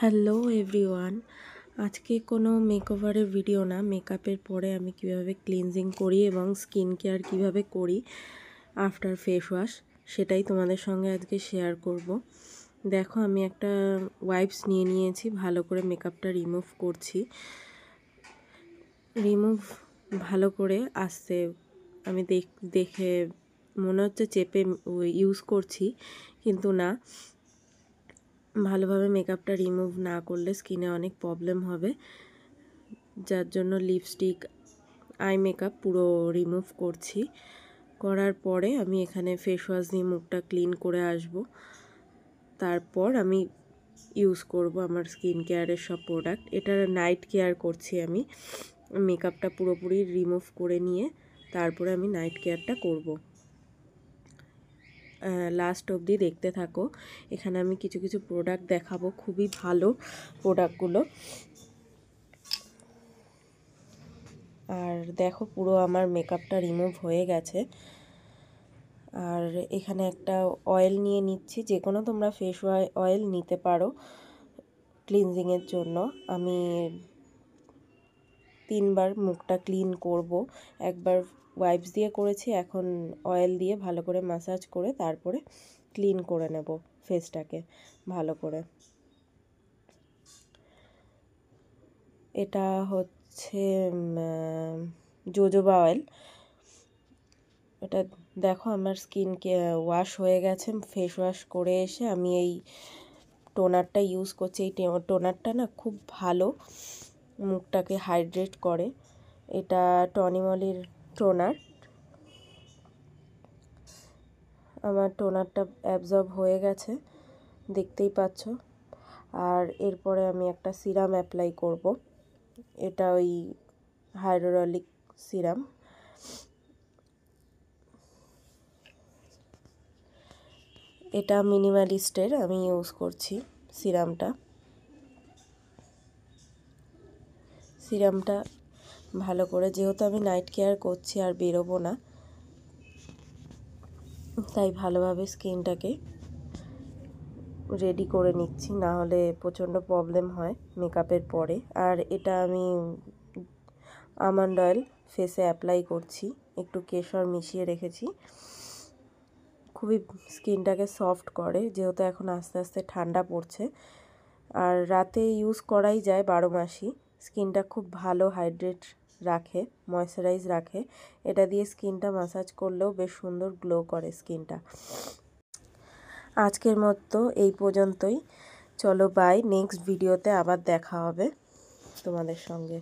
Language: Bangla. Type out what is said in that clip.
হ্যালো এভরিওয়ান, আজকে কোনো মেকওভারের ভিডিও না। মেকআপের পরে আমি কিভাবে ক্লিনজিং করি এবং স্কিন কেয়ার কিভাবে করি আফটার ফেস ওয়াশ, সেটাই তোমাদের সঙ্গে আজকে শেয়ার করব। দেখো, আমি একটা ওয়াইপস নিয়ে নিয়েছি, ভালো করে মেকআপটা রিমুভ করছি। রিমুভ ভালো করে আসছে, আমি দেখে মনে হচ্ছে চেপে ইউজ করছি, কিন্তু না, ভালোভাবে মেকআপটা রিমুভ না করলে স্কিনে অনেক প্রবলেম হবে, যার জন্য লিপস্টিক, আই মেকআপ পুরো রিমুভ করছি। করার পরে আমি এখানে ফেস ওয়াশ দিয়ে মুখটা ক্লিন করে আসব। তারপর আমি ইউজ করব আমার স্কিন কেয়ারের সব প্রোডাক্ট। এটা নাইট কেয়ার করছি আমি। মেকআপটা পুরোপুরি রিমুভ করে নিয়ে তারপরে আমি নাইট কেয়ারটা করব। লাস্ট অবধি দেখতে থাকো। এখানে আমি কিছু কিছু প্রোডাক্ট দেখাবো, খুবই ভালো প্রোডাক্টগুলো। আর দেখো, পুরো আমার মেকআপটা রিমুভ হয়ে গেছে। আর এখানে একটা অয়েল নিয়ে নিচ্ছি, যে কোনো তোমরা ফেস অয়েল নিতে পারো ক্লিনজিংয়ের জন্য। আমি 3বার মুখটা ক্লিন করব। একবার ওয়াইপস দিয়ে করেছি, এখন অয়েল দিয়ে ভালো করে ম্যাসাজ করে তারপরে ক্লিন করে নেব ফেসটাকে ভালো করে। এটা হচ্ছে জোজোবা অয়েল। এটা দেখো, আমার স্কিনকে ওয়াশ হয়ে গেছে। ফেস ওয়াশ করে এসে আমি এই টোনারটা ইউজ করছি। এই টোনারটা না খুব ভালো, মুখটাকে হাইড্রেট করে। এটা টনিমলির টোনার। আমার টোনারটা অ্যাবজর্ব হয়ে গেছে, দেখতেই পাচ্ছ। আর এরপরে আমি একটা সিরাম অ্যাপ্লাই করব। এটা ওই হাইড্রোলিক সিরাম। এটা মিনিমালিস্টের আমি ইউজ করছি সিরামটা ভালো করে, যেহেতু আমি নাইট কেয়ার করছি আর বেরোবো না, তাই ভালোভাবে স্কিনটাকে রেডি করে নিচ্ছি, না হলে প্রচণ্ড প্রবলেম হয় মেকআপের পরে। আর এটা আমি আমন্ড অয়েল ফেসে অ্যাপ্লাই করছি, একটু কেশর মিশিয়ে রেখেছি। খুবই স্কিনটাকে সফট করে, যেহেতু এখন আস্তে আস্তে ঠান্ডা পড়ছে। আর রাতে ইউজ করাই যায় 12 মাসই। স্কিনটা খুব ভালো হাইড্রেট রাখে, ময়শ্চারাইজ রাখে। এটা দিয়ে স্কিনটা ম্যাসাজ করলেও বেশ সুন্দর গ্লো করে স্কিনটা। আজকের মতো এই পর্যন্তই। চলো বাই, নেক্সট ভিডিওতে আবার দেখা হবে তোমাদের সঙ্গে।